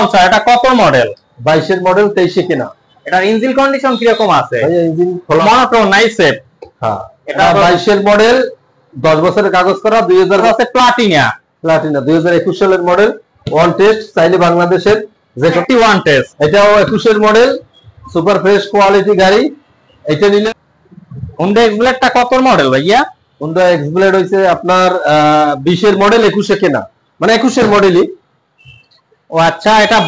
আচ্ছা, এটা কত মডেল? 22 এর মডেল, 23 এ কেনা। এটার ইঞ্জিন কন্ডিশন কি রকম আছে? ভাই ইঞ্জিন খোলা, মনোটোন নাই সেফ। হ্যাঁ এটা 22 এর মডেল, 10 বছরের কাগজ করা, 2000 আছে প্লাটিনা। 2021 সালের মডেল, ওয়ান টেস্ট, চাইলে বাংলাদেশের যে ওয়ান টেস্ট। এটাও 21 এর মডেল, সুপার ফ্রেশ কোয়ালিটি গাড়ি। এটা নিলে Honda X-Blade কত মডেল ভাইয়া? Honda X-Blade হইছে আপনার 20 এর মডেল, 21 এ কেনা, মানে 21 এর মডেলই। ও আচ্ছা, এটা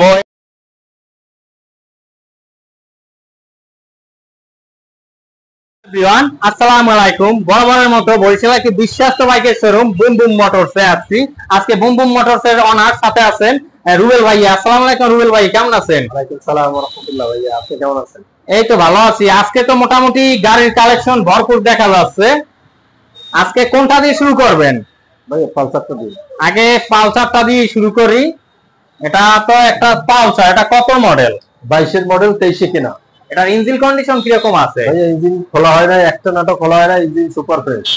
আসসালামু আলাইকুম। বরাবরের মতো বরিশালের একটি বিশ্বস্ত বাইকের শোরুম বুম বুম মোটরসে আসছি। আজকে বুম বুম মোটরসের অনার সাথে আছেন রুবেল ভাইয়া। আসসালামু আলাইকুম রুবেল ভাই, কেমন আছেন? ওয়ালাইকুম সালাম ওয়া রাহমাতুল্লাহ। ভাইয়া আপনি কেমন আছেন? এই তো ভালো আছি। আজকে তো মোটামুটি গাড়ির কালেকশন ভরপুর দেখা যাচ্ছে। আজকে কোনটা দিয়ে শুরু করবেন? ভাইয়া পালসারটা দিন। আগে পালসারটা দিয়ে শুরু করি। এটা তো একটা পালসার, এটা কত মডেল? 22 এর মডেল, 23 এ কেনা। এটার ইঞ্জিন কন্ডিশন কি রকম আছে? ভাইয়া ইঞ্জিন খোলা হয় না, একটা নাটক খোলা হয় না, ইঞ্জিন সুপার ফ্রেশ।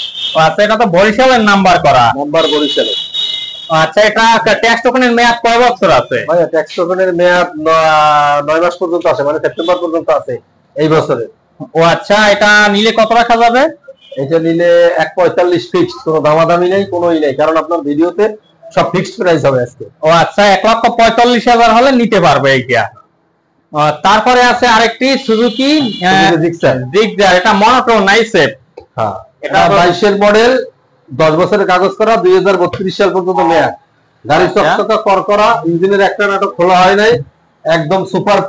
আচ্ছা, এটা তো বরিশালের নাম্বার করা। নাম্বার বরিশালের। আচ্ছা, এটা ট্যাক্স টোকেনের মেয়াদ কয় বছর আছে? ভাইয়া ট্যাক্স টোকেনের মেয়াদ 9 মাস পর্যন্ত আছে, মানে সেপ্টেম্বর পর্যন্ত আছে এই বছরে। ও আচ্ছা, এটা নিলে কত রাখা যাবে? এটা নিলে 1.45 ফিক্সড, কোনো দামাদামি নেই, কোনোই নেই, কারণ আপনার ভিডিওতে সব ফিক্সড প্রাইস হবে আজকে। ও আচ্ছা, 1,45,000 হলে নিতে পারবে এইটা। তারপরে আছে আরেকটি সুজুকি জিক্সার, এটা মনোটোন নাই সেফ। হ্যাঁ এটা 22 এর মডেল, 10 বছরের কাগজ করা, 2032 সাল পর্যন্ত মেয়াদ। গাড়ি চকচকা করকরা, ইঞ্জিনের একটা নাটক খোলা হয় নাই, একদম সুপার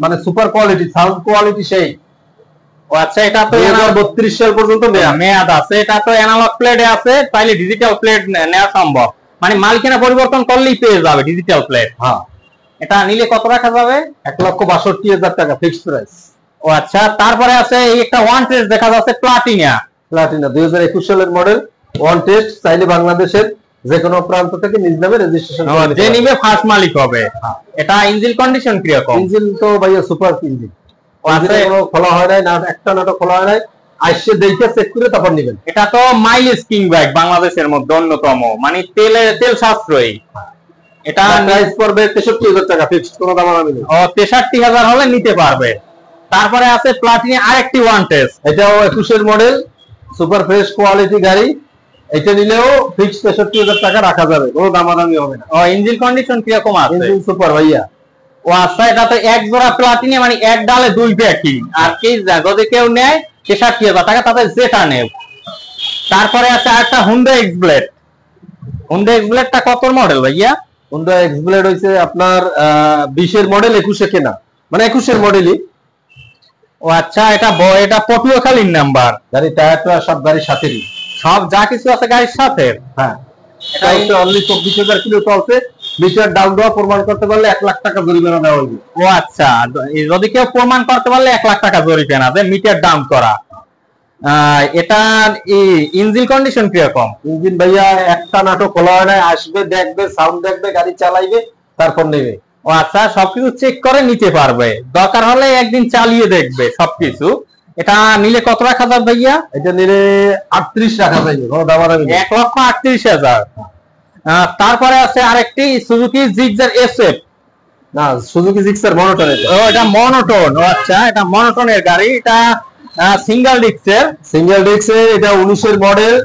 মানে সুপার কোয়ালিটি, সাউন্ড কোয়ালিটি সেই। ও আচ্ছা, এটা তো 2032 সাল পর্যন্ত মেয়াদ আছে। এটা তো অ্যানালগ প্লেটে আছে, তাইলে ডিজিটাল প্লেট নেওয়া সম্ভব, মানে মালিকানা পরিবর্তন করলেই পেয়ে যাবে ডিজিটাল প্লেট। হ্যাঁ এটা নিলে কত রাখা যাবে? 1,62,000 টাকা ফিক্সড প্রাইস। ও আচ্ছা, তারপরে আছে এই একটা ওয়ান টেস্ট দেখা যাচ্ছে প্লাটিনা। 2021 সালের মডেল, ওয়ান টেস্ট, চাইলে বাংলাদেশের যে কোনো প্রান্ত থেকে নিজ নামে রেজিস্ট্রেশন যে নিবে ফার্স্ট মালিক হবে। এটা ইঞ্জিন কন্ডিশন কি রকম? ইঞ্জিন তো ভাইয়া সুপার ইঞ্জিন, কোনো খোলা হয় নাই, না একটা নাটক খোলা হয় নাই, আইসে দেখে চেক করে তারপর নেবেন। এটা তো মাইলেজ কিং বাইক বাংলাদেশের মধ্যে অন্যতম, মানে তেল সাশ্রয়ী। এটা প্রাইস পড়বে 63,000 টাকা ফিক্সড, কোনো দামাদামি নেই। 63,000 হলে নিতে পারবে। তারপরে আছে প্লাটিনা আরেকটি ওয়ান টেস্ট, এটাও 21 এর মডেল, সুপার ফ্রেশ কোয়ালিটি গাড়ি। এটা নিলেও ফিক্সড 63,000 টাকা রাখা যাবে, কোনো দামাদামি হবে না। ইঞ্জিন কন্ডিশন কি রকম আছে? ইঞ্জিন সুপার ভাইয়া। ও আচ্ছা, এটা তো এক জোড়া প্লাটিনা, মানে এক ডালে দুই প্যাকিং। আর কি যদি কেউ নেয় 63,000 টাকা, তাতে যেটা নেব। তারপরে আছে আরেকটা Honda X-Blade। Honda X-Blade কত মডেল ভাইয়া? Honda X-Blade হইছে আপনার 20 এর মডেল, 21 এ কেনা, মানে 21 এর মডেলই। ও আচ্ছা, এটা পটুয়াখালীর নাম্বার। গাড়ি টায়ারটা সব গাড়ির সাথেই, সব যা কিছু আছে গাড়ির সাথে। হ্যাঁ এটা হচ্ছে অনলি 24,000 কিলো চলছে। মিটার ডাউন দেওয়া প্রমাণ করতে পারলে 1 লাখ টাকা জরিমানা দেওয়া হবে। ও আচ্ছা, যদি কেউ প্রমাণ করতে পারলে 1 লাখ টাকা জরিমানা দেয়, মিটার ডাউন করা। এটা ইঞ্জিন কন্ডিশন কি রকম? ইঞ্জিন ভাইয়া একটা নাটক খোলা হয় না, আসবে দেখবে, সাউন্ড দেখবে, গাড়ি চালাইবে, তারপর নেবে। ও আচ্ছা, সবকিছু চেক করে নিতে পারবে, দরকার হলে একদিন চালিয়ে দেখবে সবকিছু। এটা নিলে কত রাখা যাবে ভাইয়া? এটা নিলে 38 রাখা যাবে, কোনো দামাদামি নেই। 1,38,000। তারপরে আছে আরেকটি সুজুকি জিক্সার SF। না, সুজুকি জিক্সার মনোটন। এটা মনোটোন। ও আচ্ছা, এটা মনোটোনের গাড়ি। এটা সিঙ্গেল ডিস্কের। এটা 19 এর মডেল।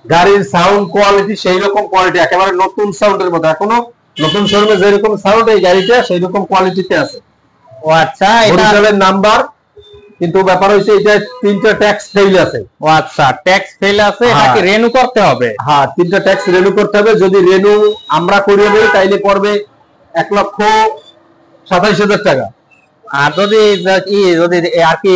গাড়ির সাউন্ড কোয়ালিটি সেই রকম কোয়ালিটি, একেবারে নতুন সাউন্ডের মতো। এখনো নতুন শোরুমে যেরকম সাউন্ড, এই গাড়িটা সেই রকম কোয়ালিটিতে আছে। ও আচ্ছা, বরিশালের নাম্বার, কিন্তু ব্যাপার হইছে এটা 3টা ট্যাক্স ফেল আছে। ও আচ্ছা, ট্যাক্স ফেল আছে, এটাকে রেনু করতে হবে। হ্যাঁ 3টা ট্যাক্স রেনু করতে হবে। যদি রেনু আমরা করিয়ে দেই তাইলে পড়বে 1,27,000 টাকা। আর যদি আর কি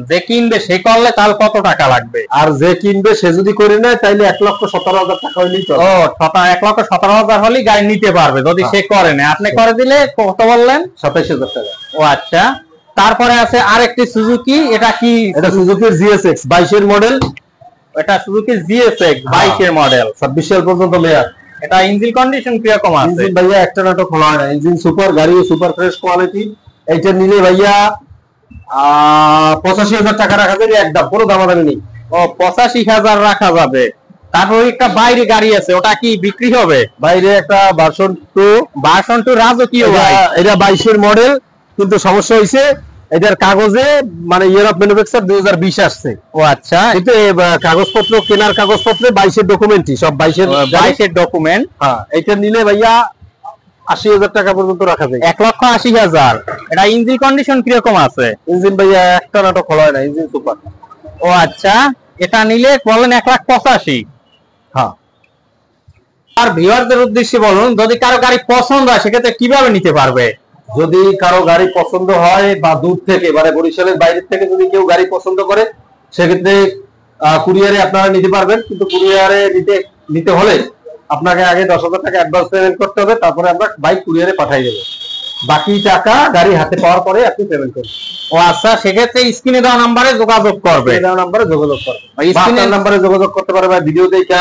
যে কিনবে সে করলে তাহলে কত টাকা লাগবে? আর যে কিনবে সে যদি করে নেয় তাইলে 1,17,000 টাকা হইলেই চলে। ও 1,17,000 হলেই গাড়ি নিতে পারবে যদি সে করে নেয়। আপনি করে দিলে কত বললেন? 27,000 টাকা। ও আচ্ছা, তারপরে আছে আরেকটি সুজুকি। এটা কি? এটা সুজুকি GSX 22 এর মডেল। এটা সুজুকি GSX 22 এর মডেল, 26 সাল পর্যন্ত মেয়াদ। এটা ইঞ্জিন কন্ডিশন কি রকম আছে? ইঞ্জিন ভাইয়া একটা নাটক খোলা হয় না, ইঞ্জিন সুপার, গাড়ি সুপার ফ্রেশ কোয়ালিটি। এইটা নিলে ভাইয়া 85,000 টাকা রাখা যাবে একদম, কোনো দামাদামি নেই। ও 85,000 রাখা যাবে। তারপর একটা বাইরে গাড়ি আছে, ওটা কি বিক্রি হবে? বাইরে একটা ভার্সন 2 রাজকীয় ভাই, এটা 22 মডেল, কিন্তু সমস্যা হয়েছে এটার কাগজে মানে ইয়ার অফ ম্যানুফ্যাকচার 2020 আসছে। ও আচ্ছা, কিন্তু কাগজপত্র কেনার কাগজপত্রে 22 ডকুমেন্টই সব 22 ডকুমেন্ট। হ্যাঁ, এটা নিলে ভাইয়া 80,000 টাকা পর্যন্ত রাখা যায়। 1,80,000। এটা ইঞ্জিন কন্ডিশন কিরকম আছে? ইঞ্জিন ভাইয়া একটা নাটক খোলা হয় না, ইঞ্জিন সুপার। ও আচ্ছা, এটা নিলে বলেন 1,85,000। হ্যাঁ। আর ভিউয়ারদের উদ্দেশ্যে বলুন, যদি কারো গাড়ি পছন্দ হয় সেক্ষেত্রে কিভাবে নিতে পারবে? যদি কারো গাড়ি পছন্দ হয় বা দূর থেকে মানে বরিশালের বাইরে থেকে যদি কেউ গাড়ি পছন্দ করে, সেক্ষেত্রে কুরিয়ারে আপনারা নিতে পারবেন। কিন্তু কুরিয়ারে নিতে হলে আপনাকে আগে 10,000 টাকা অ্যাডভান্স পেমেন্ট করতে হবে, তারপরে আমরা বাইক কুরিয়ারে পাঠিয়ে দেবো। বাকি টাকা গাড়ি হাতে পাওয়ার পরে আপনি পেমেন্ট করবেন। ও আচ্ছা, সেক্ষেত্রে স্ক্রিনে দেওয়া নাম্বারে যোগাযোগ করবে। নাম্বারে যোগাযোগ করবে, স্ক্রিনের নাম্বারে যোগাযোগ করতে পারবে, ভিডিও দেখে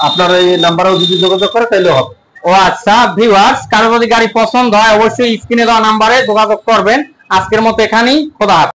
আপনার এই নাম্বারেও যদি যোগাযোগ করে তাহলে হবে। ও আচ্ছা ভিউয়ার্স, কারো যদি গাড়ি পছন্দ হয় অবশ্যই স্ক্রিনে দেওয়া নাম্বারে যোগাযোগ করবেন। আজকের মতো এখানেই, খোদা হাফেজ।